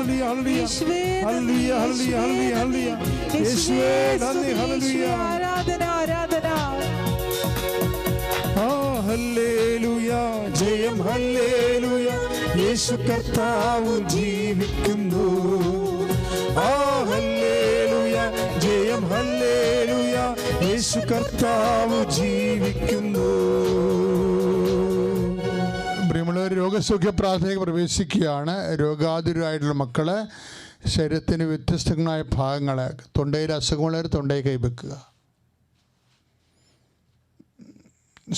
Hallelujah ഹല്ലേലൂയ ഹല്ലേലൂയ ഹല്ലേലൂയ യേശുവേ നന്ദി ഹല്ലേലൂയ ആരാധന ആരാധന ഹല്ലേലൂയ ജയം ഹല്ലേലൂയ യേശു കർത്താവ് ജീവിക്കുന്നു ഹല്ലേലൂയ ജയം ഹല്ലേലൂയ യേശു കർത്താവ് ജീവിക്കുന്നു. പ്രിയമുള്ളവർ, രോഗസൗഖ്യ പ്രാർത്ഥനയ്ക്ക് പ്രവേശിക്കുകയാണ്. രോഗാതുരായിട്ടുള്ള മക്കള് ശരീരത്തിന് വ്യത്യസ്തങ്ങളായ ഭാഗങ്ങൾ, തൊണ്ടയിൽ അസുഖമുള്ളവർ തൊണ്ടയിൽ കൈവെക്കുക.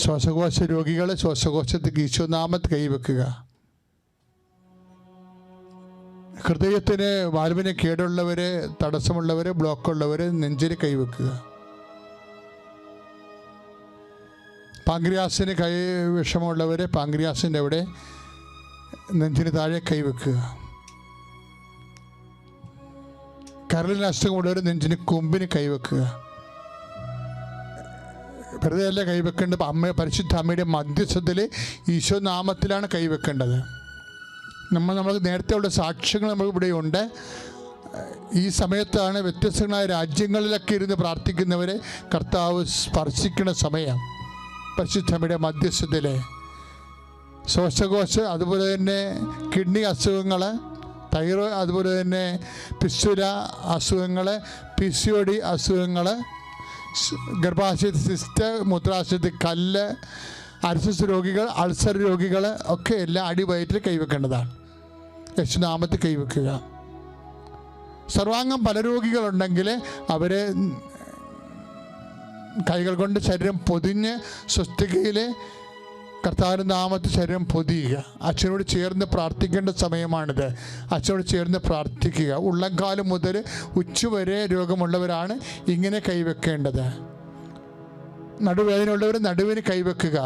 ശ്വാസകോശ രോഗികൾ ശ്വാസകോശത്തേക്ക് ഈശോനാമത്തിൽ കൈവെക്കുക. ഹൃദയത്തിന് വാൽവിന് കേടുള്ളവർ, തടസ്സമുള്ളവർ, ബ്ലോക്കുള്ളവർ നെഞ്ചിന് കൈവെക്കുക. പാങ്ക്രിയാസിന് വിഷമുള്ളവർ പാങ്ക്രിയാസിൻ്റെ അവിടെ നെഞ്ചിന് താഴെ കൈവെക്കുക. കരളിന് അസുഖമുള്ളവർ നെഞ്ചിന് കൊമ്പിന് കൈവെക്കുക. വെറുതെ അല്ല കൈവെക്കേണ്ടത്, പരിശുദ്ധ അമ്മയുടെ മധ്യസ്ഥത്തിൽ ഈശോ നാമത്തിലാണ് കൈവെക്കേണ്ടത്. നമുക്ക് നേരത്തെ ഉള്ള സാക്ഷ്യങ്ങൾ നമുക്കിവിടെ ഉണ്ട്. ഈ സമയത്താണ് വ്യത്യസ്തങ്ങളായ രാജ്യങ്ങളിലൊക്കെ ഇരുന്ന് പ്രാർത്ഥിക്കുന്നവരെ കർത്താവ് സ്പർശിക്കുന്ന സമയം. പരിശുദ്ധമ്മയുടെ മധ്യസ്ഥത്തിൽ ശ്വാസകോശ, അതുപോലെ തന്നെ കിഡ്നി അസുഖങ്ങൾ, തൈറോയ്ഡ്, അതുപോലെ തന്നെ പിസ്സുല അസുഖങ്ങൾ, PCOD അസുഖങ്ങൾ, ഗർഭാശയത്തിൽ സിസ്റ്റ്, മൂത്രാശയത്തിൽ കല്ല്, അർസിസ് രോഗികൾ, അൾസർ രോഗികൾ ഒക്കെ എല്ലാം അടിവയറ്റിൽ കൈവെക്കേണ്ടതാണ്. യേശുനാമത്തിൽ കൈവെക്കുക. സർവാംഗം പല രോഗികളുണ്ടെങ്കിൽ അവരെ കൈകൾ കൊണ്ട് ശരീരം പൊതിഞ്ഞ് സ്വസ്തികയിൽ കർത്താവിൻ്റെ നാമത്തിൽ ശരീരം പൊതിയുക. അച്ഛനോട് ചേർന്ന് പ്രാർത്ഥിക്കേണ്ട സമയമാണിത്. അച്ഛനോട് ചേർന്ന് പ്രാർത്ഥിക്കുക. ഉള്ളംകാലം മുതൽ ഉച്ചവരെ രോഗമുള്ളവരാണ് ഇങ്ങനെ കൈവെക്കേണ്ടത്. നടുവേദനയുള്ളവർ നടുവിന് കൈവെക്കുക.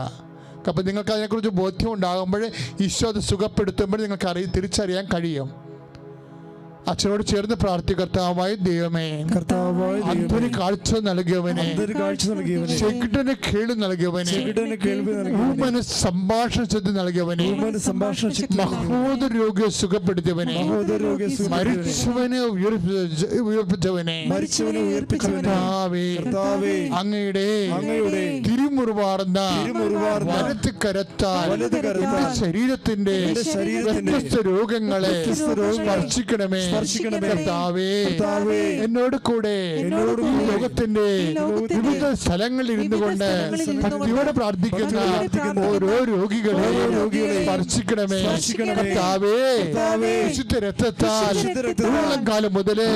അപ്പം നിങ്ങൾക്ക് അതിനെക്കുറിച്ച് ബോധ്യം ഉണ്ടാകുമ്പോൾ ഈശോ അത് സുഖപ്പെടുത്തുമ്പോൾ നിങ്ങൾക്ക് തിരിച്ചറിയാൻ കഴിയും. അച്ഛനോട് ചേർന്ന് പ്രാർത്ഥികർത്താവായ ദൈവമേ, അന്ധന് കാഴ്ച നൽകിയവനെ, ചെകിടന് കേൾവി നൽകിയവനെ, ഊമന് സംഭാഷണ ശക്തി നൽകിയവനെ, മഹോദര രോഗിയെ സുഖപ്പെടുത്തിയവനെ, മരിച്ചവനെ ഉയർപ്പിച്ചവനെ, കർത്താവേ, അങ്ങയുടെ തിരുമുറിവാർന്ന വലത്ത് കരത്താൽ എന്റെ ശരീരത്തിന്റെ വ്യത്യസ്ത രോഗങ്ങളെ സ്പർശിക്കണമേ. കർത്താവേ, എന്നോട് കൂടെ ലോകത്തിന്റെ വിവിധ സ്ഥലങ്ങളിൽ ഇരുന്നു കൊണ്ട് ഭക്തിയോടെ പ്രാർത്ഥിക്കുന്ന ഓരോ രോഗികളെ സ്പർശിക്കണമേ. കർത്താവേ, വിശുദ്ധ രക്തത്താൽ കാലം മുതല്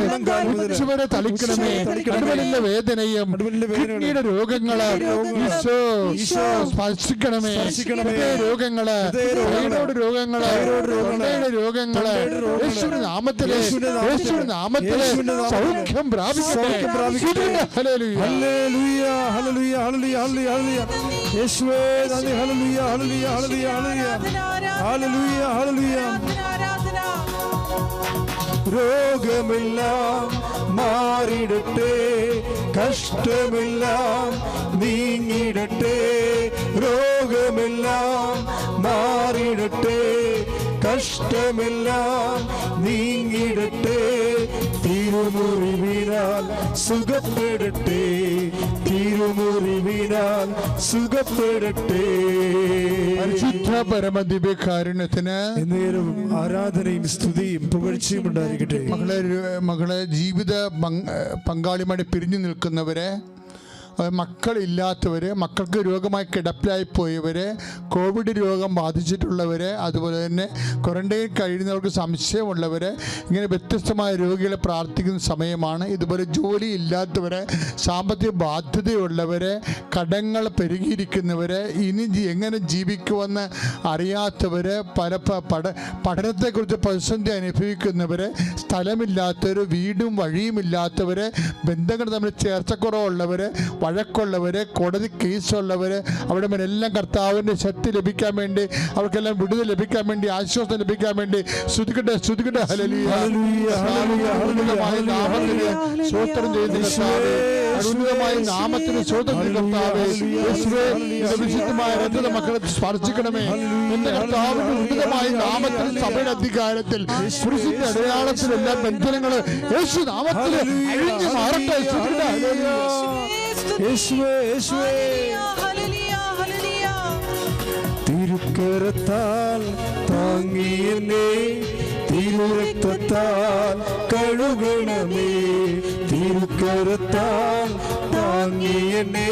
ഉച്ചവരെ തളിക്കണമേ. നടുവിലുള്ള വേദനയും കിഡ്നിയുടെ രോഗങ്ങള് ഈശോ സ്പർശിക്കണമേ. രോഗങ്ങള്, രോഗങ്ങള്, രോഗങ്ങള് യേശുവിന്റെ നാമത്തിലെ സൗഖ്യം പ്രാപിക്കട്ടെ. ഹല്ലേലൂയ ഹല്ലേലൂയ ഹല്ലേലൂയ ഹല്ലേലൂയ ഹല്ലേലൂയ യേശുവേ നന്ദി. ഹല്ലേലൂയ ഹല്ലേലൂയ ഹല്ലേലൂയ ഹല്ലേലൂയ ഹല്ലേലൂയ. രോഗമെല്ലാം മാറിടട്ടെ, കഷ്ടമെല്ലാം നീങ്ങിടട്ടെ. രോഗമെല്ലാം മാറിടട്ടെ, കഷ്ടമെല്ലാം നീങ്ങിടട്ടെ. തിരുമുറിവിനാൽ സുഖപ്പെടട്ടെ, തിരുമുറിവിനാൽ സുഖപ്പെടട്ടെ. പരിശുദ്ധ പരമദിവ്യകാരുണ്യത്തിന് നേരം ആരാധനയും സ്തുതിയും പുകഴ്ചയും ഉണ്ടായിരിക്കട്ടെ. മകളെ ജീവിത പങ്കാളിയുമായി പിരിഞ്ഞു നിൽക്കുന്നവരെ, മക്കളില്ലാത്തവർ, മക്കൾക്ക് രോഗമായി കിടപ്പിലായി പോയവർ, കോവിഡ് രോഗം ബാധിച്ചിട്ടുള്ളവർ, അതുപോലെ തന്നെ ക്വാറന്റൈൻ കഴിയുന്നവർക്ക് സംശയമുള്ളവർ, ഇങ്ങനെ വ്യത്യസ്തമായ രോഗികളെ പ്രാർത്ഥിക്കുന്ന സമയമാണ്. ഇതുപോലെ ജോലി ഇല്ലാത്തവർ, സാമ്പത്തിക ബാധ്യതയുള്ളവർ, കടങ്ങൾ പെരുകിയിരിക്കുന്നവർ, ഇനി എങ്ങനെ ജീവിക്കുമെന്ന് അറിയാത്തവർ, പഠനത്തെക്കുറിച്ച് പ്രതിസന്ധി അനുഭവിക്കുന്നവർ, സ്ഥലമില്ലാത്തവർ, വീടും വഴിയുമില്ലാത്തവർ, ബന്ധങ്ങൾ തമ്മിൽ ചേർച്ചക്കുറവുള്ളവർ, വഴക്കുള്ളവർ, കോടതി കേസുള്ളവർ, അവിടെ മേലെല്ലാം കർത്താവിൻ്റെ ശക്തി ലഭിക്കാൻ വേണ്ടി, അവർക്കെല്ലാം വിടുതൽ ലഭിക്കാൻ വേണ്ടി, ആശ്വാസം ലഭിക്കാൻ വേണ്ടി സ്തുതിക്കട്ടെ, സ്തുതിക്കട്ടെ. ഹല്ലേലൂയ, അത്ഭുതമായ നാമത്തിന് സ്തോത്രം ചെയ്യുന്ന കർത്താവേ, അത്ഭുതമായ നാമത്തിന് സ്തോത്രം ചെയ്യുന്ന കർത്താവേ, യേശുവേ നിന്റെ വിശുദ്ധമായ രക്തത്തെ മക്കളെ സ്പർശിക്കണമേ. എന്റെ കർത്താവിന്റെ ഉന്നതമായ നാമത്തിൽ, സഭയുടെ അധികാരത്തിൽ, കുരിശിന്റെ അടയാളത്തിൽ എല്ലാ ബന്ധനങ്ങള് യേശു നാമത്തിൽ അഴിഞ്ഞു മാറട്ടെ. തിരുക്കരത്താൽ താങ്ങിയെന്നെ തിരുരക്തത്താൽ കഴുകണമേ. തിരുക്കരത്താൽ താങ്ങിയെന്നെ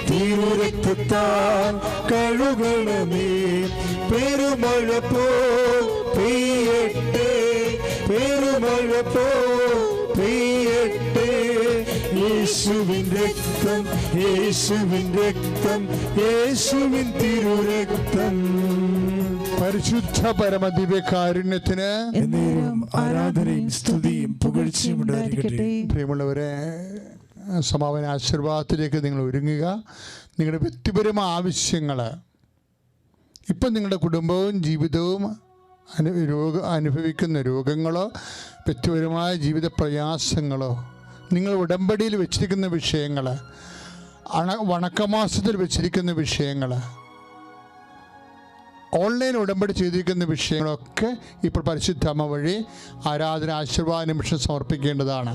തിരുരക്തത്താൽ കഴുകണമേ. പെരുമഴ പോ പെയ്യട്ടെ, പെരുമഴ പോ പെയ്യട്ടെ. യേശുവിൻ രക്തം, യേശുവിൻ രക്തം, യേശുവിൻ തിരുരക്തം. പരിശുദ്ധ പരമദിവ്യകാരുണ്യത്തിന് ആരാധനയും സ്തുതിയും പുകഴ്ചയും ഉണ്ടായിരിക്കട്ടെ. പ്രിയമുള്ളവരെ, സമാപന ആശീർവാദത്തിലേക്ക് നിങ്ങൾ ഒരുങ്ങുക. നിങ്ങളുടെ വ്യക്തിപരമായ ആവശ്യങ്ങൾ, ഇപ്പം നിങ്ങളുടെ കുടുംബവും ജീവിതവും അനുഭവിക്കുന്ന രോഗങ്ങളോ വ്യക്തിപരമായ ജീവിത പ്രയാസങ്ങളോ, നിങ്ങൾ ഉടമ്പടിയിൽ വെച്ചിരിക്കുന്ന വിഷയങ്ങൾ, വണക്കമാസത്തിൽ വെച്ചിരിക്കുന്ന വിഷയങ്ങൾ, ഓൺലൈൻ ഉടമ്പടി ചെയ്തിരിക്കുന്ന വിഷയങ്ങളൊക്കെ ഇപ്പോൾ പരിശുദ്ധ അമ്മ വഴി ആരാധന ആശീർവാദ നിമിഷം സമർപ്പിക്കേണ്ടതാണ്.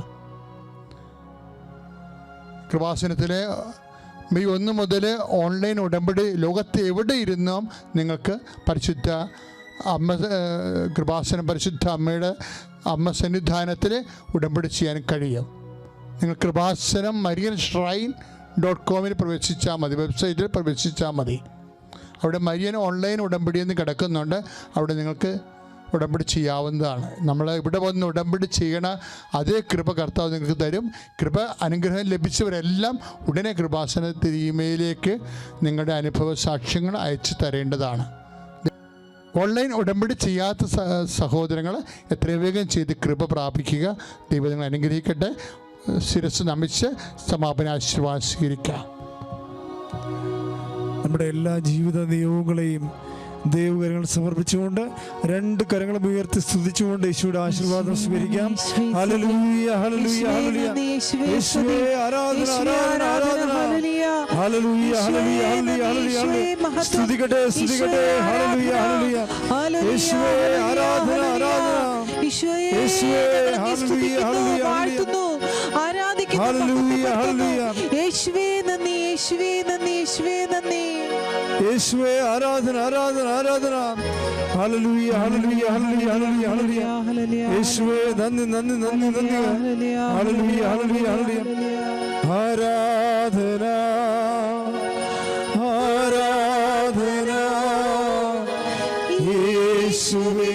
കൃപാസനത്തിലെ മെയ് 1 മുതൽ ഓൺലൈൻ ഉടമ്പടി ലോകത്ത് എവിടെ ഇരുന്നും നിങ്ങൾക്ക് പരിശുദ്ധ അമ്മ കൃപാസനം പരിശുദ്ധ അമ്മയുടെ അമ്മ സന്നിധാനത്തിൽ ഉടമ്പടി ചെയ്യാൻ കഴിയും. നിങ്ങൾ കൃപാസനം marianshrine.com പ്രവേശിച്ചാൽ മതി, വെബ്സൈറ്റിൽ പ്രവേശിച്ചാൽ മതി. അവിടെ മരിയൻ ഓൺലൈൻ ഉടമ്പടി എന്ന് കിടക്കുന്നുണ്ട്. അവിടെ നിങ്ങൾക്ക് ഉടമ്പടി ചെയ്യാവുന്നതാണ്. നമ്മൾ ഇവിടെ വന്ന് ഉടമ്പടി ചെയ്യണ അതേ കൃപ കർത്താവ് നിങ്ങൾക്ക് തരും. കൃപ അനുഗ്രഹം ലഭിച്ചവരെല്ലാം ഉടനെ കൃപാസനത്തിൽ ഇമെയിലേക്ക് നിങ്ങളുടെ അനുഭവ സാക്ഷ്യങ്ങൾ അയച്ചു തരേണ്ടതാണ്. ഓൺലൈൻ ഉടമ്പടി ചെയ്യാത്ത സഹോദരങ്ങൾ എത്രയും വേഗം ചെയ്ത് കൃപ പ്രാപിക്കുക. ദൈവം നിങ്ങൾ അനുഗ്രഹിക്കട്ടെ. ശിരസ് നമിച്ച് സമാപന ആശീർവാദം സ്വീകരിക്കാം. നമ്മുടെ എല്ലാ ജീവിത നിയോഗങ്ങളെയും ദൈവകരങ്ങൾ സമർപ്പിച്ചുകൊണ്ട് 2 കരങ്ങളും ഉയർത്തി സ്തുതിച്ചുകൊണ്ട് യേശുവിന്റെ ആശീർവാദം സ്വീകരിക്കാം. ഹല്ലേലൂയ, ഹല്ലേലൂയ, ഹല്ലേലൂയ. യേശുവേ ആരാധന, ആരാധന, ആരാധന. ഹല്ലേലൂയ, ഹല്ലേലൂയ, ഹല്ലേലൂയ, ഹല്ലേലൂയ. സ്തുതിക്കട്ടെ, സ്തുതിക്കട്ടെ. ഹല്ലേലൂയ, ഹല്ലേലൂയ. യേശുവേ ആരാധന, ആരാധന. യേശുവേ ഹല്ലേലൂയ, ഹല്ലേലൂയ, ആരാധിക്കുന്നു, ഹല്ലേലൂയ, ഹല്ലേലൂയ. യേശുവേ നന്ദി, യേശുവേ നന്ദി, യേശുവേ നന്ദി. യേശുവേ ആരാധന, ആരാധന, ആരാധന. ഹല്ലേലൂയ, ഹല്ലേലൂയ, ഹല്ലേലൂയ, ഹല്ലേലൂയ, ഹല്ലേലൂയ. യേശുവേ നന്ദി, നന്ദി, നന്ദി, നന്ദി. ഹല്ലേലൂയ, ഹല്ലേലൂയ, ഹല്ലേലൂയ. ആരാധന, ആരാധന. യേശുവേ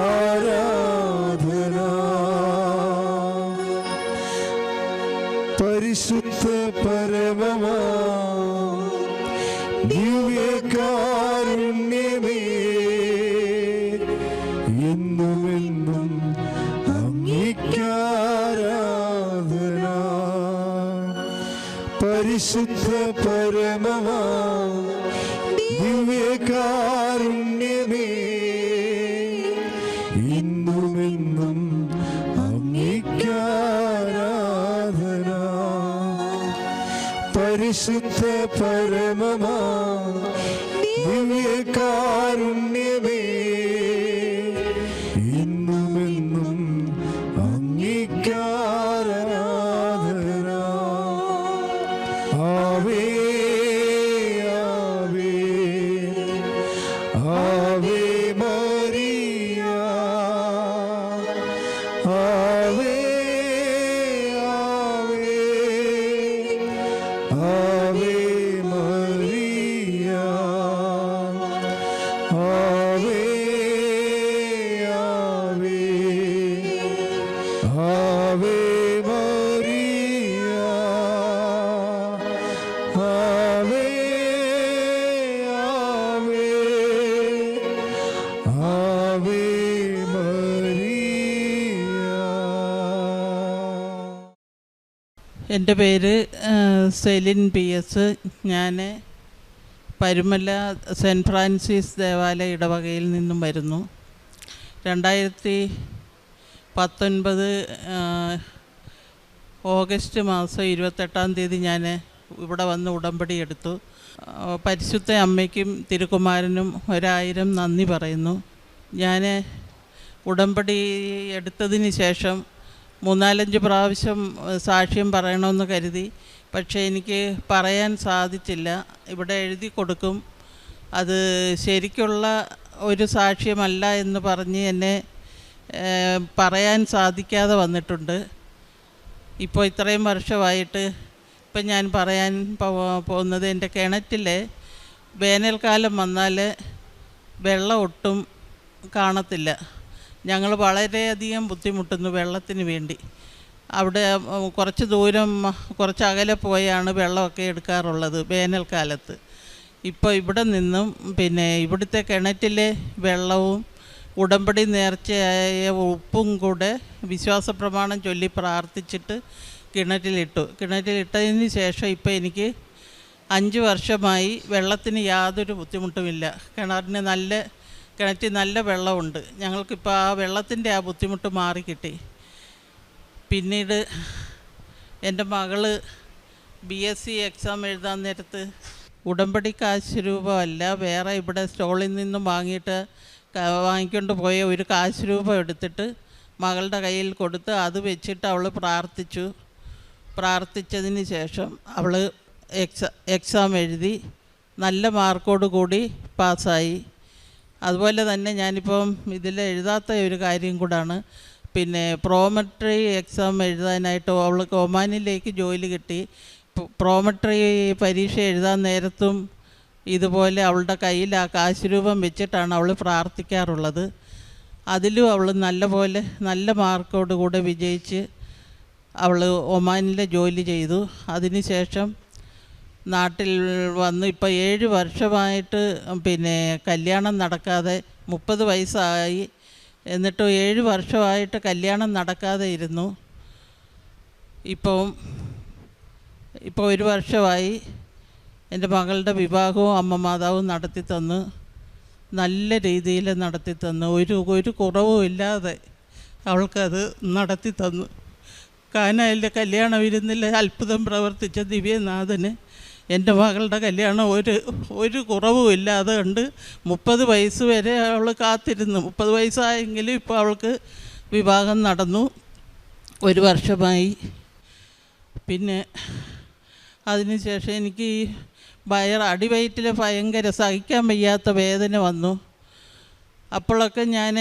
ആരാധന. പരിശുദ്ധ പരമമാ ദിവ്യകാരുണ്യമേ, എന്നുമെന്നും അങ്ങേക്കാരാധന. പരിശുദ്ധ പരമമാ ദിവ്യകാരുണ്യമേ, എന്നുമെന്നും അങ്ങേക്കാരാധന. പരിശുദ്ധ പരമമാ ദിവ്യകാരുണ്യമേ, എന്നുമെന്നും അങ്ങേക്കാരാധന. ആവേ, ആവേ, ആവേ മരിയ. ആവേ, ആവേ, ആവേ മരിയ. ആവേ, ആവേ, ആവേ മരിയ. ആവേ, ആവേ, ആവേ മരിയ. എൻ്റെ പേര് സെലിൻ പി എസ്. ഞാൻ പരുമല സെൻറ്റ് ഫ്രാൻസിസ് ദേവാലയ ഇടവകയിൽ നിന്നും വരുന്നു. 2019 ഓഗസ്റ്റ് മാസം 28-ാം തീയതി ഞാൻ ഇവിടെ വന്ന് ഉടമ്പടി എടുത്തു. പരിശുദ്ധ അമ്മയ്ക്കും തിരുക്കുമാരനും 1000 നന്ദി പറയുന്നു. ഞാൻ ഉടമ്പടി എടുത്തതിന് ശേഷം 3-4 പ്രാവശ്യം സാക്ഷ്യം പറയണമെന്ന് കരുതി. പക്ഷേ എനിക്ക് പറയാൻ സാധിച്ചില്ല. ഇവിടെ എഴുതി കൊടുക്കും, അത് ശരിക്കുള്ള ഒരു സാക്ഷ്യമല്ല എന്ന് പറഞ്ഞ് എന്നെ പറയാൻ സാധിക്കാതെ വന്നിട്ടുണ്ട്. ഇപ്പോൾ ഇത്രയും വർഷമായിട്ട് ഇപ്പം ഞാൻ പറയാൻ പോകുന്നത്, എൻ്റെ കിണറ്റിൽ വേനൽക്കാലം വന്നാൽ വെള്ളം ഒട്ടും കാണത്തില്ല. ഞങ്ങൾ വളരെയധികം ബുദ്ധിമുട്ടുന്നു വെള്ളത്തിന് വേണ്ടി. അവിടെ കുറച്ച് ദൂരം, കുറച്ച് അകലെ പോയാണ് വെള്ളമൊക്കെ എടുക്കാറുള്ളത് വേനൽക്കാലത്ത്. ഇപ്പോൾ ഇവിടെ നിന്നും ഇവിടുത്തെ കിണറ്റിലെ വെള്ളവും ഉടമ്പടി നേർച്ചയായ ഉപ്പും കൂടെ വിശ്വാസപ്രമാണം ചൊല്ലി പ്രാർത്ഥിച്ചിട്ട് കിണറ്റിലിട്ടതിന് ശേഷം ഇപ്പോൾ എനിക്ക് 5 വർഷമായി വെള്ളത്തിന് യാതൊരു ബുദ്ധിമുട്ടുമില്ല. കിണറ്റിൽ നല്ല വെള്ളമുണ്ട്. ഞങ്ങൾക്കിപ്പോൾ ആ വെള്ളത്തിൻ്റെ ആ ബുദ്ധിമുട്ട് മാറിക്കിട്ടി. പിന്നീട് എൻ്റെ മകള് BSc എക്സാം എഴുതാൻ നേരത്ത് ഉടമ്പടി കാശ് രൂപമല്ല, വേറെ ഇവിടെ സ്റ്റോളിൽ നിന്നും വാങ്ങിക്കൊണ്ട് പോയ ഒരു കാശ് രൂപം എടുത്തിട്ട് മകളുടെ കയ്യിൽ കൊടുത്ത് അത് വെച്ചിട്ട് അവൾ പ്രാർത്ഥിച്ചതിന് ശേഷം അവൾ എക്സാം എഴുതി നല്ല മാർക്കോട് കൂടി പാസ്സായി. അതുപോലെ തന്നെ ഞാനിപ്പം ഇതിൽ എഴുതാത്ത ഒരു കാര്യം കൂടാണ്. പ്രോമെട്രി എക്സാം എഴുതാനായിട്ട് അവൾക്ക് ഒമാനിലേക്ക് ജോലി കിട്ടി. പ്രോമെട്രി പരീക്ഷ എഴുതാൻ നേരത്തും ഇതുപോലെ അവളുടെ കയ്യിൽ ആ കാശ് രൂപം വെച്ചിട്ടാണ് അവൾ പ്രാർത്ഥിക്കാറുള്ളത്. അതിലും അവൾ നല്ല മാർക്കോട് കൂടെ വിജയിച്ച് അവൾ ഒമാനിലെ ജോലി ചെയ്തു. അതിനുശേഷം നാട്ടിൽ വന്ന് ഇപ്പോൾ 7 വർഷമായിട്ട് കല്യാണം നടക്കാതെ, 30 വയസ്സായി, എന്നിട്ട് 7 വർഷമായിട്ട് കല്യാണം നടക്കാതെ ഇരുന്നു. ഇപ്പോൾ 1 വർഷമായി എൻ്റെ മകളുടെ വിവാഹവും അമ്മ മാതാവും നടത്തി തന്നു. നല്ല രീതിയിൽ നടത്തി തന്നു. ഒരു കുറവും ഇല്ലാതെ അവൾക്കത് നടത്തി തന്നു. കാനായിലെ കല്യാണ വിരുന്നിൽ അത്ഭുതം പ്രവർത്തിച്ച ദിവ്യനാഥന് എൻ്റെ മകളുടെ കല്യാണം ഒരു കുറവും ഇല്ലാതെ കണ്ട് 30 വയസ്സ് വരെ അവൾ കാത്തിരുന്നു. 30 വയസ്സായെങ്കിലും ഇപ്പോൾ അവൾക്ക് വിവാഹം നടന്നു. 1 വർഷമായി. അതിനുശേഷം എനിക്ക് അടിവയറ്റിൽ ഭയങ്കര സഹിക്കാൻ വയ്യാത്ത വേദന വന്നു. അപ്പോഴൊക്കെ ഞാൻ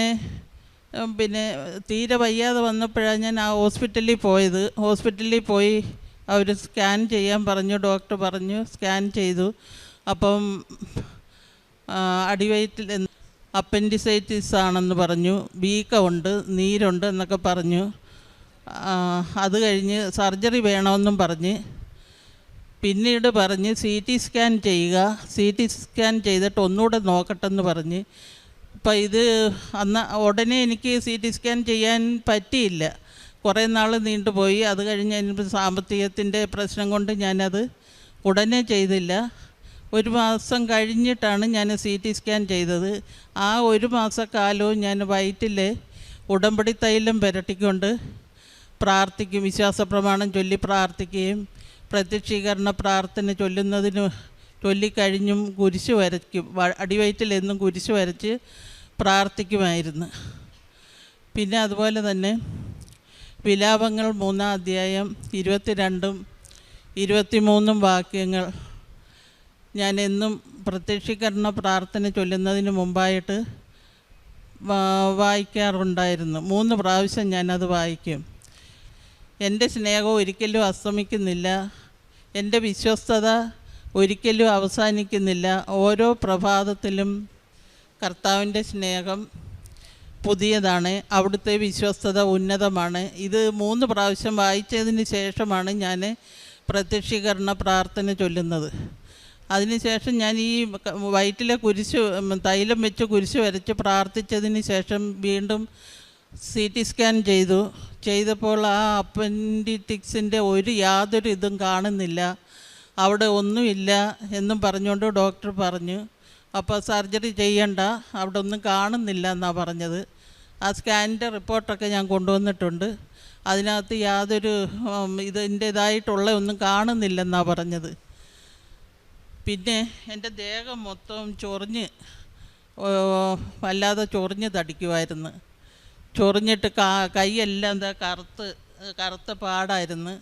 തീരെ വയ്യാതെ വന്നപ്പോഴാണ് ഞാൻ ആ ഹോസ്പിറ്റലിൽ പോയത്. ഹോസ്പിറ്റലിൽ പോയി അവർ സ്കാൻ ചെയ്യാൻ പറഞ്ഞു. ഡോക്ടർ പറഞ്ഞു, സ്കാൻ ചെയ്തു. അപ്പം അടിവയറ്റിൽ അപ്പൻഡിസൈറ്റിസ് ആണെന്ന് പറഞ്ഞു, വീക്കമുണ്ട്, നീരുണ്ട് എന്നൊക്കെ പറഞ്ഞു. അത് കഴിഞ്ഞ് സർജറി വേണമെന്നും പറഞ്ഞ് പിന്നീട് പറഞ്ഞ് CT സ്കാൻ ചെയ്യുക, CT സ്കാൻ ചെയ്തിട്ട് ഒന്നുകൂടെ നോക്കട്ടെന്ന് പറഞ്ഞ്. ഇപ്പം ഉടനെ എനിക്ക് CT സ്കാൻ ചെയ്യാൻ പറ്റിയില്ല. കുറേ നാൾ നീണ്ടുപോയി. അത് കഴിഞ്ഞ് സാമ്പത്തികത്തിൻ്റെ പ്രശ്നം കൊണ്ട് ഞാനത് ഉടനെ ചെയ്തില്ല. 1 മാസം കഴിഞ്ഞിട്ടാണ് ഞാൻ CT സ്കാൻ ചെയ്തത്. ആ 1 മാസക്കാലവും ഞാൻ വയറ്റിൽ ഉടമ്പടി തൈലം പുരട്ടിക്കൊണ്ട് പ്രാർത്ഥിക്കും, വിശ്വാസപ്രമാണം ചൊല്ലി പ്രാർത്ഥിക്കുകയും പ്രത്യക്ഷീകരണ പ്രാർത്ഥന ചൊല്ലിക്കഴിഞ്ഞും കുരിശ് വരയ്ക്കും. അടിവയറ്റിൽ എന്നും കുരിശ് വരച്ച് പ്രാർത്ഥിക്കുമായിരുന്നു. അതുപോലെ തന്നെ വിലാപങ്ങൾ 3-ാം അധ്യായം 22-ഉം 23-ഉം വാക്യങ്ങൾ ഞാൻ എന്നും പ്രത്യക്ഷീകരണ പ്രാർത്ഥന ചൊല്ലുന്നതിന് മുമ്പായിട്ട് വായിക്കാറുണ്ടായിരുന്നു. 3 പ്രാവശ്യം ഞാനത് വായിക്കും. എൻ്റെ സ്നേഹം ഒരിക്കലും അസ്തമിക്കുന്നില്ല, എൻ്റെ വിശ്വസ്തത ഒരിക്കലും അവസാനിക്കുന്നില്ല. ഓരോ പ്രഭാതത്തിലും കർത്താവിൻ്റെ സ്നേഹം പുതിയതാണ്, അവിടുത്തെ വിശ്വസ്തത ഉന്നതമാണ്. ഇത് 3 പ്രാവശ്യം വായിച്ചതിന് ശേഷമാണ് ഞാൻ പ്രത്യക്ഷീകരണ പ്രാർത്ഥന ചൊല്ലുന്നത്. അതിനുശേഷം ഞാൻ ഈ വയറ്റിലെ തൈലം വെച്ച് കുരിശ് വരച്ച് പ്രാർത്ഥിച്ചതിന് ശേഷം വീണ്ടും CT സ്കാൻ ചെയ്തപ്പോൾ ആ അപ്പൻഡിറ്റിക്സിൻ്റെ യാതൊരു ഇതും കാണുന്നില്ല, അവിടെ ഒന്നുമില്ല എന്നും പറഞ്ഞുകൊണ്ട് ഡോക്ടർ പറഞ്ഞു. അപ്പോൾ സർജറി ചെയ്യണ്ട, അവിടെ ഒന്നും കാണുന്നില്ല എന്നാണ് പറഞ്ഞത്. ആ സ്കാനിൻ്റെ റിപ്പോർട്ടൊക്കെ ഞാൻ കൊണ്ടുവന്നിട്ടുണ്ട്. അതിനകത്ത് യാതൊരു ഇതിൻ്റേതായിട്ടുള്ള ഒന്നും കാണുന്നില്ലെന്നാണ് പറഞ്ഞത്. പിന്നെ എൻ്റെ ദേഹം മൊത്തം വല്ലാതെ ചൊറിഞ്ഞ് തടിക്കുമായിരുന്നു. ചൊറിഞ്ഞിട്ട് കൈയെല്ലാം എന്താ കറുത്ത പാടായിരുന്നു.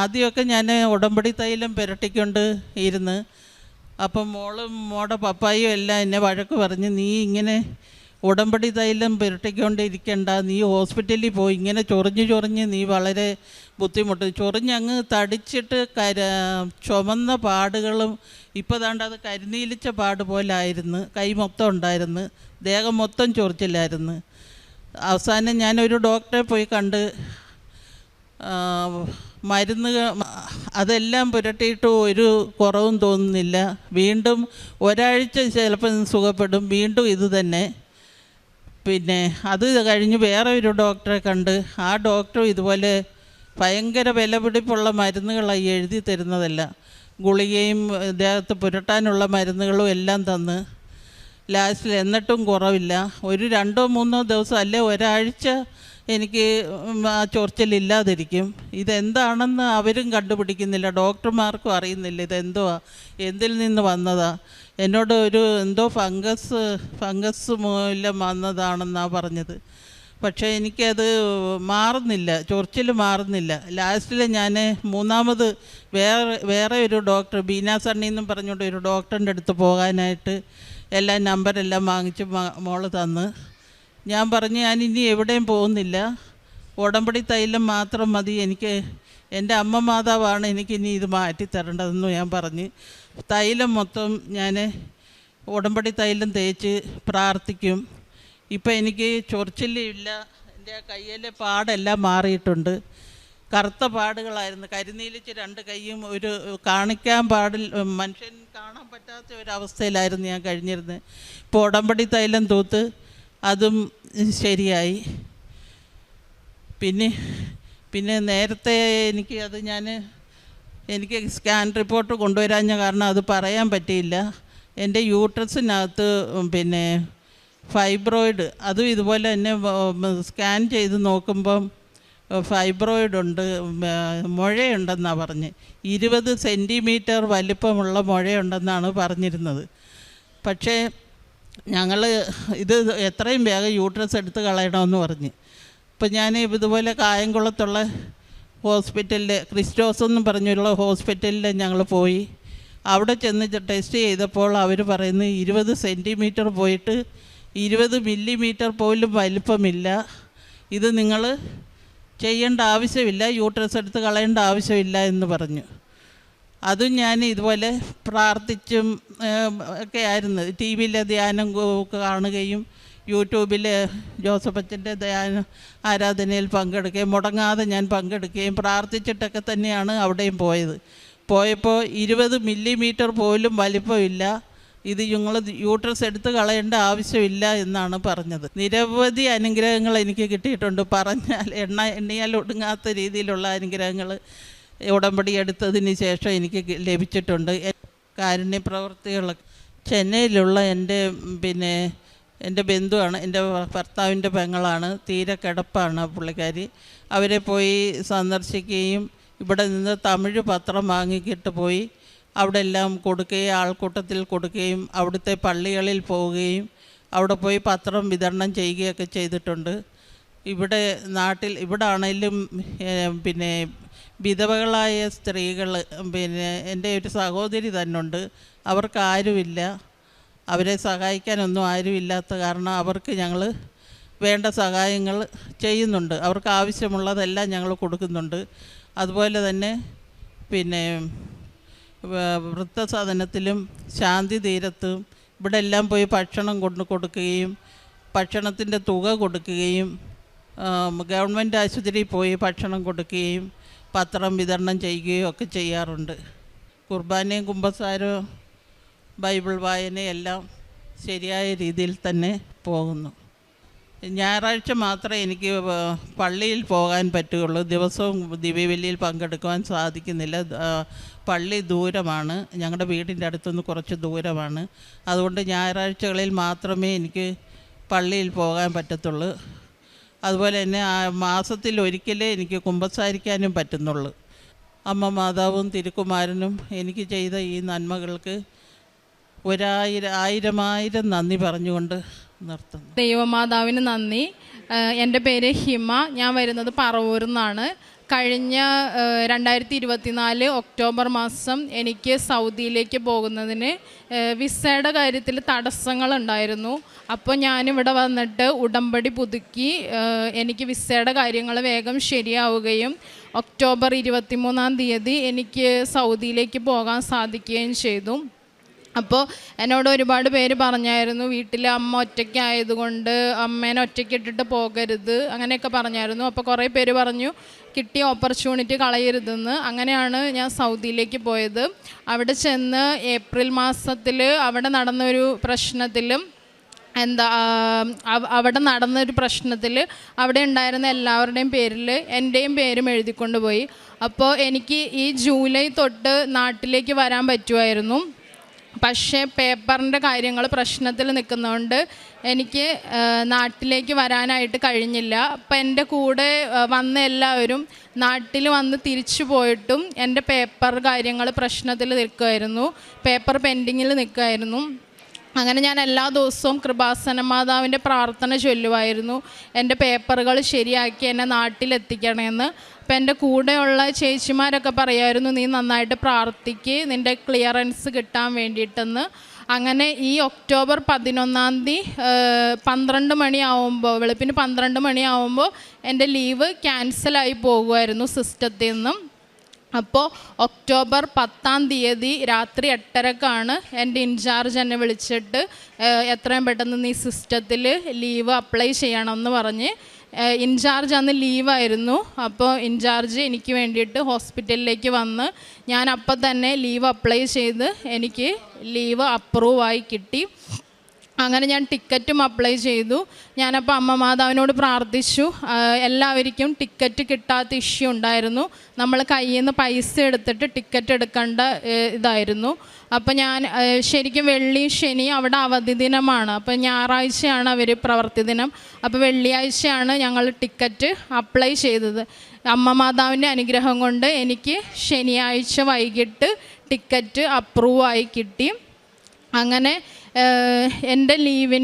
ആദ്യമൊക്കെ ഞാൻ ഉടമ്പടി തൈലം പുരട്ടിക്കൊണ്ട് ഇരുന്ന്. അപ്പം മോടെ പപ്പായും എല്ലാം എന്നെ വഴക്ക് പറഞ്ഞ്, നീ ഇങ്ങനെ ഉടമ്പടി തൈലം പുരട്ടിക്കൊണ്ടിരിക്കണ്ട, നീ ഹോസ്പിറ്റലിൽ പോയി, ഇങ്ങനെ ചൊറിഞ്ഞ് നീ വളരെ ബുദ്ധിമുട്ട്. ചൊറിഞ്ഞങ്ങ് തടിച്ചിട്ട് ചുമന്ന പാടുകളും ഇപ്പോൾ ദാണ്ട് അത് കരിനീലിച്ച പാട് പോലായിരുന്നു. കൈ മൊത്തം ഉണ്ടായിരുന്നു, ദേഹം മൊത്തം ചൊറിച്ചില്ലായിരുന്നു. അവസാനം ഞാനൊരു ഡോക്ടറെ പോയി കണ്ട് മരുന്ന് അതെല്ലാം പുരട്ടിയിട്ട് ഒരു കുറവും തോന്നുന്നില്ല. വീണ്ടും ഒരാഴ്ച ചിലപ്പോൾ സുഖപ്പെടും, വീണ്ടും ഇത് തന്നെ. പിന്നെ അത് കഴിഞ്ഞ് വേറെ ഒരു ഡോക്ടറെ കണ്ട്, ആ ഡോക്ടറും ഇതുപോലെ ഭയങ്കര വിലപിടിപ്പുള്ള മരുന്നുകളായി എഴുതി തരുന്നതല്ല, ഗുളികയും ദേഹത്ത് പുരട്ടാനുള്ള മരുന്നുകളും എല്ലാം തന്ന് ലാസ്റ്റിൽ എന്നിട്ടും കുറവില്ല. ഒരു 2-3 ദിവസം അല്ലെ ഒരാഴ്ച എനിക്ക് ആ ചൊറിച്ചിലില്ലാതിരിക്കും. ഇതെന്താണെന്ന് അവരും കണ്ടുപിടിക്കുന്നില്ല, ഡോക്ടർമാർക്കും അറിയുന്നില്ല ഇതെന്തുവാ, എന്തിൽ നിന്ന് വന്നതാ. എന്നോട് എന്തോ ഫംഗസ് മൂലം വന്നതാണെന്നാണ് പറഞ്ഞത്. പക്ഷേ എനിക്കത് മാറുന്നില്ല, ചൊറിച്ചിൽ മാറുന്നില്ല. ലാസ്റ്റിൽ ഞാൻ മൂന്നാമത് വേറെ ഒരു ഡോക്ടർ, ബീന സണ്ണി എന്നും പറഞ്ഞുകൊണ്ട് ഒരു ഡോക്ടറിൻ്റെ അടുത്ത് പോകാനായിട്ട് നമ്പരെല്ലാം വാങ്ങിച്ച് മോള് തന്ന്. ഞാൻ പറഞ്ഞു, ഞാൻ ഇനി എവിടെയും പോകുന്നില്ല, ഉടമ്പടി തൈലം മാത്രം മതി, എനിക്ക് എൻ്റെ അമ്മ മാതാവാണ് എനിക്കിനി ഇത് മാറ്റിത്തരേണ്ടതെന്ന് ഞാൻ പറഞ്ഞ് തൈലം മൊത്തം ഞാൻ ഉടമ്പടി തൈലം തേച്ച് പ്രാർത്ഥിക്കും. ഇപ്പം എനിക്ക് ചൊറിച്ചിലില്ല, എൻ്റെ ആ കയ്യിലെ പാടെല്ലാം മാറിയിട്ടുണ്ട്. കറുത്ത പാടുകളായിരുന്നു, കരിനീലിച്ച് 2 കൈയും കാണിക്കാൻ മനുഷ്യൻ കാണാൻ പറ്റാത്ത ഒരവസ്ഥയിലായിരുന്നു ഞാൻ കഴിഞ്ഞിരുന്നത്. ഇപ്പോൾ ഉടമ്പടി തൈലം തൂത്ത് അതും ശരിയായി. പിന്നെ നേരത്തെ എനിക്ക് സ്കാൻ റിപ്പോർട്ട് കൊണ്ടുവരാഞ്ഞ കാരണം അത് പറയാൻ പറ്റിയില്ല. എൻ്റെ യൂട്രസിനകത്ത് പിന്നെ ഫൈബ്രോയിഡ്, അതും ഇതുപോലെ തന്നെ സ്കാൻ ചെയ്ത് നോക്കുമ്പം ഫൈബ്രോയിഡ് ഉണ്ട്, മുഴയുണ്ടെന്നാണ് പറഞ്ഞ്. 20 സെൻറ്റിമീറ്റർ വലിപ്പമുള്ള മുഴയുണ്ടെന്നാണ് പറഞ്ഞിരുന്നത്. പക്ഷേ ഞങ്ങൾ ഇത് എത്രയും വേഗം യൂട്രസ് എടുത്ത് കളയണമെന്ന് പറഞ്ഞ്. ഇപ്പം ഞാൻ ഇതുപോലെ കായംകുളത്തുള്ള ഹോസ്പിറ്റലിൽ, ക്രിസ്റ്റോസ് എന്ന് പറഞ്ഞുള്ള ഹോസ്പിറ്റലിൽ ഞങ്ങൾ പോയി. അവിടെ ചെന്ന് ടെസ്റ്റ് ചെയ്തപ്പോൾ അവർ പറയുന്നത് 20 സെൻറ്റിമീറ്റർ പോയിട്ട് 20 മില്ലിമീറ്റർ പോലും വലിപ്പമില്ല, ഇത് നിങ്ങൾ ചെയ്യേണ്ട ആവശ്യമില്ല, യൂട്രസ് എടുത്ത് കളയേണ്ട ആവശ്യമില്ല എന്ന് പറഞ്ഞു. അതും ഞാൻ ഇതുപോലെ പ്രാർത്ഥിച്ചും ഒക്കെ ആയിരുന്നു. ടി വിയിലെ ധ്യാനം കാണുകയും യൂട്യൂബിൽ ജോസഫച്ചൻ്റെ ധ്യാന ആരാധനയിൽ പങ്കെടുക്കുകയും മുടങ്ങാതെ ഞാൻ പങ്കെടുക്കുകയും പ്രാർത്ഥിച്ചിട്ടൊക്കെ തന്നെയാണ് അവിടെയും പോയപ്പോൾ 20 മില്ലിമീറ്റർ പോലും വലിപ്പമില്ല, ഇത് നിങ്ങൾ യൂട്രസ് എടുത്ത് കളയേണ്ട ആവശ്യമില്ല എന്നാണ് പറഞ്ഞത്. നിരവധി അനുഗ്രഹങ്ങൾ എനിക്ക് കിട്ടിയിട്ടുണ്ട്, എണ്ണിയാൽ ഒടുങ്ങാത്ത രീതിയിലുള്ള അനുഗ്രഹങ്ങൾ ഉടമ്പടി എടുത്തതിന് ശേഷം എനിക്ക് ലഭിച്ചിട്ടുണ്ട്. കാരുണ്യ പ്രവർത്തികൾ ചെന്നൈയിലുള്ള എൻ്റെ ബന്ധുവാണ്, എൻ്റെ ഭർത്താവിൻ്റെ പെങ്ങളാണ്, തീരെ കിടപ്പാണ് പുള്ളിക്കാരി. അവരെ പോയി സന്ദർശിക്കുകയും ഇവിടെ നിന്ന് തമിഴ് പത്രം വാങ്ങിക്കിട്ട് പോയി അവിടെ എല്ലാം കൊടുക്കുകയും ആൾക്കൂട്ടത്തിൽ കൊടുക്കുകയും അവിടുത്തെ പള്ളികളിൽ പോവുകയും അവിടെ പോയി പത്രം വിതരണം ചെയ്യുകയൊക്കെ ചെയ്തിട്ടുണ്ട്. ഇവിടെ ആണെങ്കിലും വിധവകളായ സ്ത്രീകൾ, എൻ്റെ ഒരു സഹോദരി തന്നുണ്ട്, അവർക്ക് ആരുമില്ല, അവരെ സഹായിക്കാനൊന്നും ആരുമില്ലാത്ത കാരണം അവർക്ക് ഞങ്ങൾ വേണ്ട സഹായങ്ങൾ ചെയ്യുന്നുണ്ട്, അവർക്ക് ആവശ്യമുള്ളതെല്ലാം ഞങ്ങൾ കൊടുക്കുന്നുണ്ട്. അതുപോലെ തന്നെ വൃദ്ധസദനത്തിലും ശാന്തി തീരത്തും ഇവിടെ എല്ലാം പോയി ഭക്ഷണം കൊടുക്കുകയും ഭക്ഷണത്തിൻ്റെ തുക കൊടുക്കുകയും ഗവൺമെൻറ് ആശുപത്രിയിൽ പോയി ഭക്ഷണം കൊടുക്കുകയും പത്രം വിതരണം ചെയ്യുകയും ഒക്കെ ചെയ്യാറുണ്ട്. കുർബാനയും കുമ്പസാരവും ബൈബിൾ വായനയെല്ലാം ശരിയായ രീതിയിൽ തന്നെ പോകുന്നു. ഞായറാഴ്ച മാത്രമേ എനിക്ക് പള്ളിയിൽ പോകാൻ പറ്റുകയുള്ളൂ. ദിവസവും ദിവ്യബലിയിൽ പങ്കെടുക്കുവാൻ സാധിക്കുന്നില്ല. പള്ളി ദൂരമാണ്, ഞങ്ങളുടെ വീടിൻ്റെ അടുത്തുനിന്ന് കുറച്ച് ദൂരമാണ്. അതുകൊണ്ട് ഞായറാഴ്ചകളിൽ മാത്രമേ എനിക്ക് പള്ളിയിൽ പോകാൻ പറ്റത്തുള്ളൂ. അതുപോലെ തന്നെ മാസത്തിൽ ഒരിക്കലേ എനിക്ക് കുമ്പസാരിക്കാനും പറ്റുന്നുള്ളൂ. അമ്മ മാതാവും തിരുക്കുമാരനും എനിക്ക് ചെയ്ത ഈ നന്മകൾക്ക് ആയിരം നന്ദി പറഞ്ഞുകൊണ്ട് നിർത്തുന്നു. ദൈവമാതാവിന് നന്ദി. എൻ്റെ പേര് ഹിമ. ഞാൻ വരുന്നത് പറവൂരിൽ നിന്നാണ്. കഴിഞ്ഞ 2024 ഒക്ടോബർ മാസം എനിക്ക് സൗദിയിലേക്ക് പോകുന്നതിന് വിസയുടെ കാര്യത്തിൽ തടസ്സങ്ങളുണ്ടായിരുന്നു. അപ്പോൾ ഞാനിവിടെ വന്നിട്ട് ഉടമ്പടി പുതുക്കി എനിക്ക് വിസയുടെ കാര്യങ്ങൾ വേഗം ശരിയാവുകയും ഒക്ടോബർ 23 എനിക്ക് സൗദിയിലേക്ക് പോകാൻ സാധിക്കുകയും ചെയ്തു. അപ്പോൾ എന്നോട് ഒരുപാട് പേര് പറഞ്ഞായിരുന്നു, വീട്ടിൽ അമ്മ ഒറ്റയ്ക്കായതുകൊണ്ട് അമ്മേനെ ഒറ്റയ്ക്കിട്ടിട്ട് പോകരുത്, അങ്ങനെയൊക്കെ പറഞ്ഞായിരുന്നു. അപ്പോൾ കുറേ പേര് പറഞ്ഞു കിട്ടിയ ഓപ്പർച്യൂണിറ്റി കളയരുതെന്ന്. അങ്ങനെയാണ് ഞാൻ സൗദിയിലേക്ക് പോയത്. അവിടെ ചെന്ന് ഏപ്രിൽ മാസത്തിൽ അവിടെ നടന്നൊരു പ്രശ്നത്തിലും അവിടെ നടന്നൊരു പ്രശ്നത്തിൽ അവിടെ ഉണ്ടായിരുന്ന എല്ലാവരുടെയും പേരിൽ എൻ്റെയും പേരും എഴുതിക്കൊണ്ട് പോയി. അപ്പോൾ എനിക്ക് ഈ ജൂലൈ തൊട്ട് നാട്ടിലേക്ക് വരാൻ പറ്റുമായിരുന്നു. പക്ഷേ പേപ്പറിൻ്റെ കാര്യങ്ങൾ പ്രശ്നത്തിൽ നിൽക്കുന്നതുകൊണ്ട് എനിക്ക് നാട്ടിലേക്ക് വരാനായിട്ട് കഴിഞ്ഞില്ല. അപ്പം എൻ്റെ കൂടെ വന്ന എല്ലാവരും നാട്ടിൽ വന്ന് തിരിച്ചു പോയിട്ടും എൻ്റെ പേപ്പർ കാര്യങ്ങൾ പ്രശ്നത്തിൽ നിൽക്കുമായിരുന്നു, പേപ്പർ പെൻഡിങ്ങിൽ നിൽക്കുമായിരുന്നു. അങ്ങനെ ഞാൻ എല്ലാ ദിവസവും കൃപാസന മാതാവിൻ്റെ പ്രാർത്ഥന ചൊല്ലുമായിരുന്നു, എൻ്റെ പേപ്പറുകൾ ശരിയാക്കി എന്നെ നാട്ടിലെത്തിക്കണമെന്ന്. അപ്പം എൻ്റെ കൂടെയുള്ള ചേച്ചിമാരൊക്കെ പറയുമായിരുന്നു, നീ നന്നായിട്ട് പ്രാർത്ഥിക്ക്, നിൻ്റെ ക്ലിയറൻസ് കിട്ടാൻ വേണ്ടിയിട്ടെന്ന്. അങ്ങനെ ഈ ഒക്ടോബർ 11 12 മണിയാവുമ്പോൾ, വെളുപ്പിന് 12 മണിയാവുമ്പോൾ എൻ്റെ ലീവ് ക്യാൻസലായി പോകുമായിരുന്നു സിസ്റ്റത്തിൽ നിന്നും. അപ്പോൾ ഒക്ടോബർ 10 രാത്രി 8:30 എൻ്റെ ഇൻചാർജ് എന്നെ വിളിച്ചിട്ട് എത്രയും പെട്ടെന്ന് നീ സിസ്റ്റത്തിൽ ലീവ് അപ്ലൈ ചെയ്യണമെന്ന് പറഞ്ഞ്. ഇൻചാർജ് അന്ന് ലീവായിരുന്നു. അപ്പോൾ ഇൻചാർജ് എനിക്ക് വേണ്ടിയിട്ട് ഹോസ്പിറ്റലിലേക്ക് വന്ന് ഞാൻ അപ്പം തന്നെ ലീവ് അപ്ലൈ ചെയ്ത് എനിക്ക് ലീവ് അപ്രൂവായി കിട്ടി. അങ്ങനെ ഞാൻ ടിക്കറ്റും അപ്ലൈ ചെയ്തു. ഞാനപ്പോൾ അമ്മ മാതാവിനോട് പ്രാർത്ഥിച്ചു. എല്ലാവർക്കും ടിക്കറ്റ് കിട്ടാത്ത ഇഷ്യൂ ഉണ്ടായിരുന്നു. നമ്മൾ കയ്യിൽ നിന്ന് പൈസ എടുത്തിട്ട് ടിക്കറ്റ് എടുക്കേണ്ട ഇതായിരുന്നു. അപ്പോൾ ഞാൻ ശരിക്കും വെള്ളി ശനി അവിടെ അവധി ദിനമാണ്. അപ്പോൾ ഞായറാഴ്ചയാണ് അവർ പ്രവൃത്തി ദിനം. അപ്പോൾ വെള്ളിയാഴ്ചയാണ് ഞങ്ങൾ ടിക്കറ്റ് അപ്ലൈ ചെയ്തത്. അമ്മ മാതാവിൻ്റെ അനുഗ്രഹം കൊണ്ട് എനിക്ക് ശനിയാഴ്ച വൈകിട്ട് ടിക്കറ്റ് അപ്രൂവായി കിട്ടി. അങ്ങനെ എൻ്റെ ലീവ്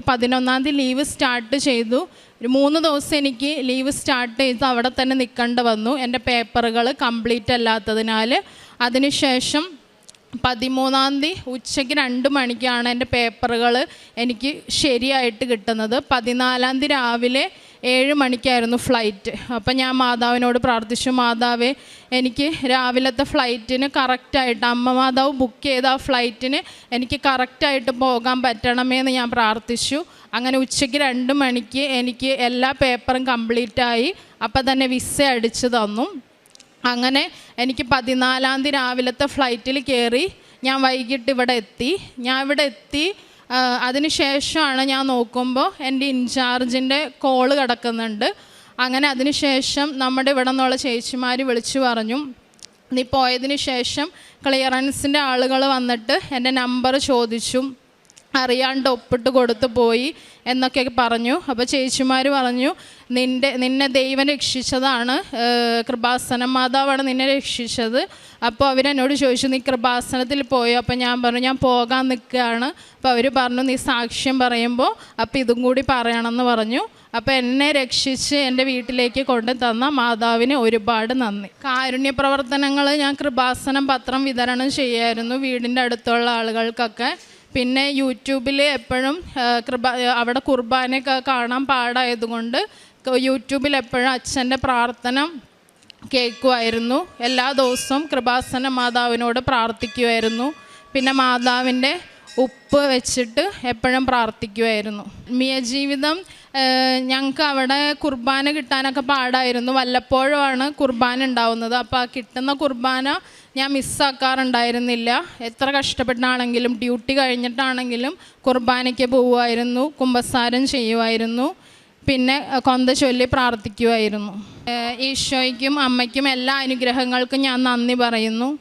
11 ലീവ് സ്റ്റാർട്ട് ചെയ്തു. ഒരു 3 ദിവസം എനിക്ക് ലീവ് സ്റ്റാർട്ട് ചെയ്ത് അവിടെ തന്നെ നിൽക്കേണ്ടി വന്നു, എൻ്റെ പേപ്പറുകൾ കംപ്ലീറ്റ് അല്ലാത്തതിനാൽ. അതിനുശേഷം 13 ഉച്ചയ്ക്ക് 2 മണിക്കാണ് എൻ്റെ പേപ്പറുകൾ എനിക്ക് ശരിയായിട്ട് കിട്ടുന്നത്. 14 രാവിലെ 7 മണിക്കായിരുന്നു ഫ്ലൈറ്റ്. അപ്പം ഞാൻ മാതാവിനോട് പ്രാർത്ഥിച്ചു, മാതാവേ എനിക്ക് രാവിലത്തെ ഫ്ലൈറ്റിന് കറക്റ്റായിട്ട്, അമ്മ മാതാവ് ബുക്ക് ചെയ്ത ആ ഫ്ലൈറ്റിന് എനിക്ക് കറക്റ്റായിട്ട് പോകാൻ പറ്റണമെന്ന് ഞാൻ പ്രാർത്ഥിച്ചു. അങ്ങനെ ഉച്ചയ്ക്ക് 2 മണിക്ക് എനിക്ക് എല്ലാ പേപ്പറും കംപ്ലീറ്റായി. അപ്പം തന്നെ വിസ അടിച്ചു തന്നു. അങ്ങനെ എനിക്ക് 14 രാവിലത്തെ ഫ്ലൈറ്റിൽ കയറി ഞാൻ വൈകിട്ട് ഇവിടെ എത്തി. അതിനുശേഷമാണ് ഞാൻ നോക്കുമ്പോൾ എൻ്റെ ഇൻചാർജിൻ്റെ കോള് കിടക്കുന്നുണ്ട്. അങ്ങനെ അതിനുശേഷം നമ്മുടെ ഇവിടെ നിന്നുള്ള ചേച്ചിമാർ വിളിച്ചു പറഞ്ഞു, നീ പോയതിന് ശേഷം ക്ലിയറൻസിൻ്റെ ആളുകൾ വന്നിട്ട് എൻ്റെ നമ്പർ ചോദിച്ചു, അറിയാണ്ട് ഒപ്പിട്ട് കൊടുത്തു പോയി എന്നൊക്കെ പറഞ്ഞു. അപ്പോൾ ചേച്ചിമാർ പറഞ്ഞു, നിന്നെ ദൈവം രക്ഷിച്ചതാണ്, കൃപാസന മാതാവാണ് നിന്നെ രക്ഷിച്ചത്. അപ്പോൾ അവരെന്നോട് ചോദിച്ചു, നീ കൃപാസനത്തിൽ പോയോ? അപ്പോൾ ഞാൻ പറഞ്ഞു, ഞാൻ പോകാൻ നിൽക്കുകയാണ്. അപ്പോൾ അവർ പറഞ്ഞു, നീ സാക്ഷ്യം പറയുമ്പോൾ അപ്പോൾ ഇതും കൂടി പറയണമെന്ന് പറഞ്ഞു. അപ്പോൾ എന്നെ രക്ഷിച്ച് എൻ്റെ വീട്ടിലേക്ക് കൊണ്ടു തന്ന മാതാവിന് ഒരുപാട് നന്ദി. കാരുണ്യ പ്രവർത്തനങ്ങൾ ഞാൻ കൃപാസനം പത്രം വിതരണം ചെയ്യായിരുന്നു വീടിൻ്റെ അടുത്തുള്ള ആളുകൾക്കൊക്കെ. പിന്നെ യൂട്യൂബിൽ എപ്പോഴും അവിടെ കുർബാനയൊക്കെ കാണാൻ പാടായതുകൊണ്ട് യൂട്യൂബിൽ എപ്പോഴും അച്ഛൻ്റെ പ്രാർത്ഥന കേൾക്കുമായിരുന്നു. എല്ലാ ദിവസവും കൃപാസന മാതാവിനോട് പ്രാർത്ഥിക്കുമായിരുന്നു. പിന്നെ മാതാവിൻ്റെ ഉപ്പ് വെച്ചിട്ട് എപ്പോഴും പ്രാർത്ഥിക്കുമായിരുന്നു. ആത്മീയ ജീവിതം ഞങ്ങൾക്ക് അവിടെ കുർബാന കിട്ടാനൊക്കെ പാടായിരുന്നു. വല്ലപ്പോഴുമാണ് കുർബാന ഉണ്ടാവുന്നത്. അപ്പോൾ ആ കിട്ടുന്ന കുർബാന ഞാൻ മിസ്സാക്കാറുണ്ടായിരുന്നില്ല. എത്ര കഷ്ടപ്പെട്ടാണെങ്കിലും ഡ്യൂട്ടി കഴിഞ്ഞിട്ടാണെങ്കിലും കുർബാനയ്ക്ക് പോവുമായിരുന്നു, കുമ്പസാരം ചെയ്യുമായിരുന്നു. പിന്നെ കൊന്ത ചൊല്ലി പ്രാർത്ഥിക്കുമായിരുന്നു. ഈശോയ്ക്കും അമ്മയ്ക്കും എല്ലാ അനുഗ്രഹങ്ങൾക്കും ഞാൻ നന്ദി പറയുന്നു.